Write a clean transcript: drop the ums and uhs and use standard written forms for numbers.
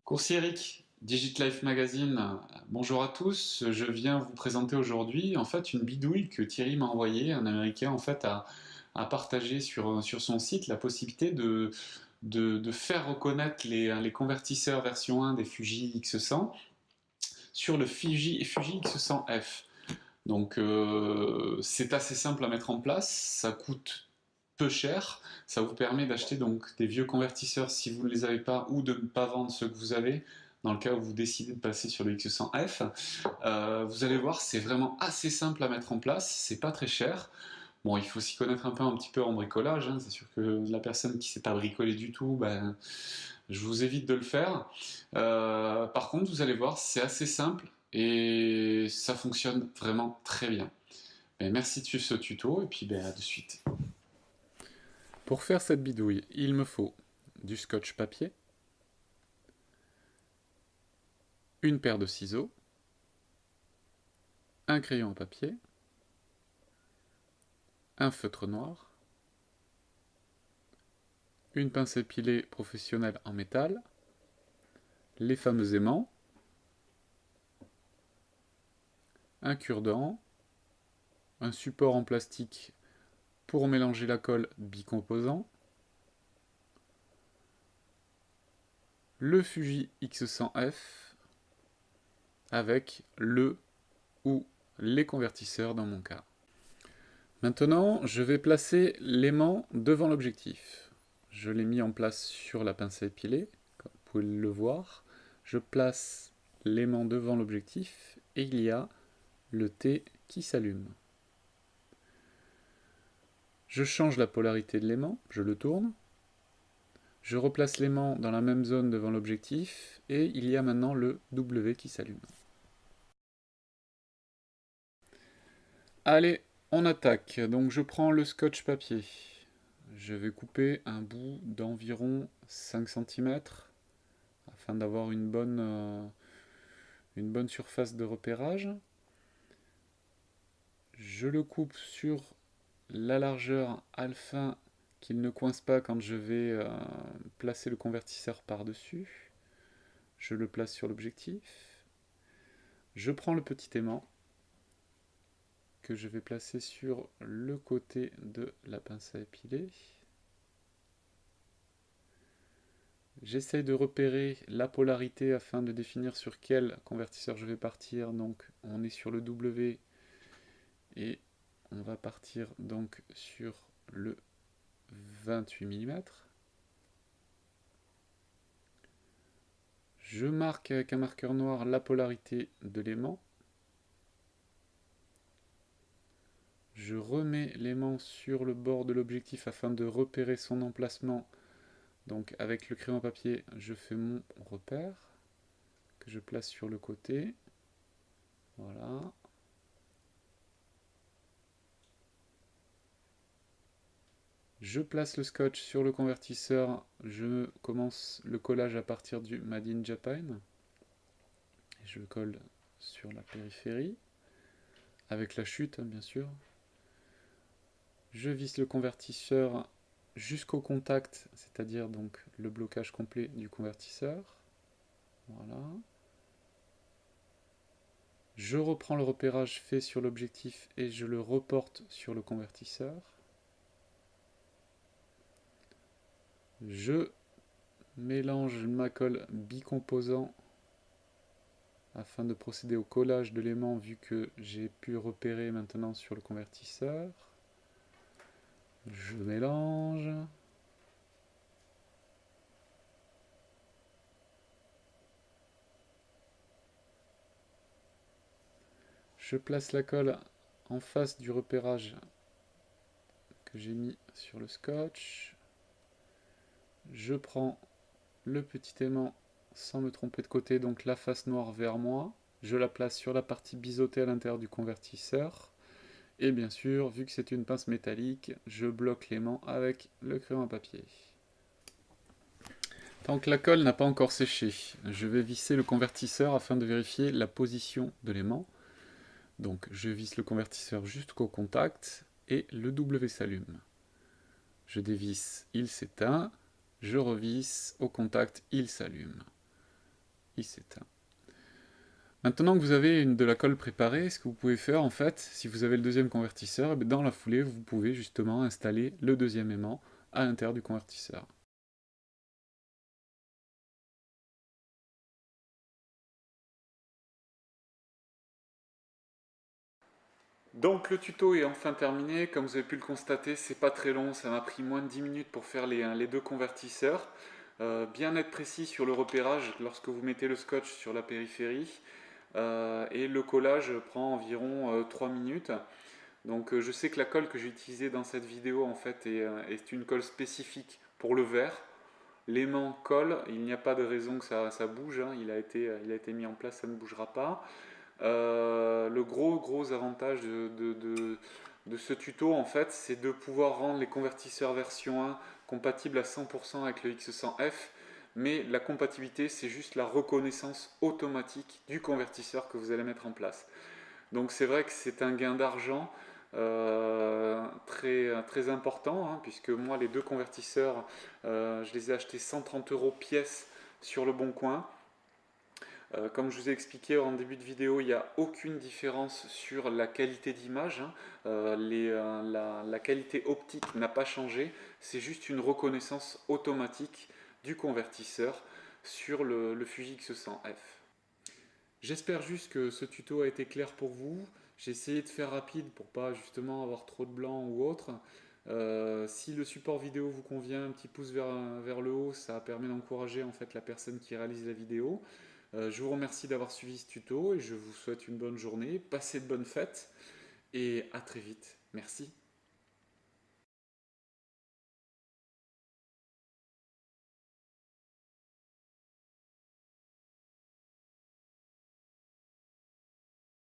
Coursier Eric, Digitlife Magazine, bonjour à tous. Je viens vous présenter aujourd'hui en fait une bidouille que Thierry m'a envoyée, un Américain en fait a partagé sur son site la possibilité de faire reconnaître les convertisseurs version 1 des Fuji X100 sur le Fuji X100F. Donc c'est assez simple à mettre en place, ça coûte peu cher, ça vous permet d'acheter donc des vieux convertisseurs si vous ne les avez pas ou de ne pas vendre ceux que vous avez dans le cas où vous décidez de passer sur le X100F. Vous allez voir, c'est vraiment assez simple à mettre en place, c'est pas très cher. Bon, il faut s'y connaître un petit peu en bricolage, hein. C'est sûr que la personne qui ne sait pas bricoler du tout, ben, je vous évite de le faire. Par contre, vous allez voir, c'est assez simple et ça fonctionne vraiment très bien. Ben, merci de suivre ce tuto et puis ben, à de suite. Pour faire cette bidouille, il me faut du scotch papier, une paire de ciseaux, un crayon à papier, un feutre noir, une pince épilée professionnelle en métal, les fameux aimants, un cure-dent, un support en plastique pour mélanger la colle bicomposant, le Fuji X100F avec le ou les convertisseurs dans mon cas. Maintenant, je vais placer l'aimant devant l'objectif. Je l'ai mis en place sur la pince à épiler, comme vous pouvez le voir. Je place l'aimant devant l'objectif et il y a le T qui s'allume. Je change la polarité de l'aimant, je le tourne. Je replace l'aimant dans la même zone devant l'objectif et il y a maintenant le W qui s'allume. Allez, on attaque. Donc je prends le scotch papier. Je vais couper un bout d'environ 5 cm afin d'avoir une bonne surface de repérage. Je le coupe sur la largeur afin qu'il ne coince pas quand je vais placer le convertisseur par-dessus. Je le place sur l'objectif. Je prends le petit aimant que je vais placer sur le côté de la pince à épiler. J'essaye de repérer la polarité afin de définir sur quel convertisseur je vais partir. Donc on est sur le W et on va partir donc sur le 28 mm. Je marque avec un marqueur noir la polarité de l'aimant. Je remets l'aimant sur le bord de l'objectif afin de repérer son emplacement. Donc avec le crayon à papier, je fais mon repère que je place sur le côté. Voilà. Je place le scotch sur le convertisseur. Je commence le collage à partir du Made in Japan. Et je le colle sur la périphérie. Avec la chute, bien sûr. Je visse le convertisseur jusqu'au contact, c'est-à-dire donc le blocage complet du convertisseur. Voilà. Je reprends le repérage fait sur l'objectif et je le reporte sur le convertisseur. Je mélange ma colle bicomposant afin de procéder au collage de l'aimant vu que j'ai pu repérer maintenant sur le convertisseur. Je mélange. Je place la colle en face du repérage que j'ai mis sur le scotch. Je prends le petit aimant sans me tromper de côté, donc la face noire vers moi. Je la place sur la partie biseautée à l'intérieur du convertisseur. Et bien sûr, vu que c'est une pince métallique, je bloque l'aimant avec le crayon à papier. Tant que la colle n'a pas encore séché, je vais visser le convertisseur afin de vérifier la position de l'aimant. Donc je visse le convertisseur jusqu'au contact et le W s'allume. Je dévisse, il s'éteint. Je revisse, au contact, il s'allume. Il s'éteint. Maintenant que vous avez de la colle préparée, ce que vous pouvez faire en fait, si vous avez le deuxième convertisseur, dans la foulée, vous pouvez justement installer le deuxième aimant à l'intérieur du convertisseur. Donc le tuto est enfin terminé, comme vous avez pu le constater, c'est pas très long, ça m'a pris moins de 10 minutes pour faire les deux convertisseurs. Bien être précis sur le repérage lorsque vous mettez le scotch sur la périphérie. Et le collage prend environ 3 minutes. Donc je sais que la colle que j'ai utilisée dans cette vidéo en fait est une colle spécifique pour le verre. L'aimant colle, il n'y a pas de raison que ça bouge, hein. Il a été mis en place, ça ne bougera pas. Le gros avantage de ce tuto, en fait, c'est de pouvoir rendre les convertisseurs version 1 compatibles à 100% avec le X100F. Mais la compatibilité, c'est juste la reconnaissance automatique du convertisseur que vous allez mettre en place. Donc c'est vrai que c'est un gain d'argent très important, hein, puisque moi, les deux convertisseurs, je les ai achetés 130 € pièce sur le Bon Coin. Comme je vous ai expliqué en début de vidéo, il n'y a aucune différence sur la qualité d'image, hein. La qualité optique n'a pas changé, c'est juste une reconnaissance automatique du convertisseur sur le Fuji X100F. J'espère juste que ce tuto a été clair pour vous. J'ai essayé de faire rapide pour pas justement avoir trop de blanc ou autre. Si le support vidéo vous convient, un petit pouce vers le haut, ça permet d'encourager en fait la personne qui réalise la vidéo. Je vous remercie d'avoir suivi ce tuto et je vous souhaite une bonne journée, passez de bonnes fêtes et à très vite. Merci.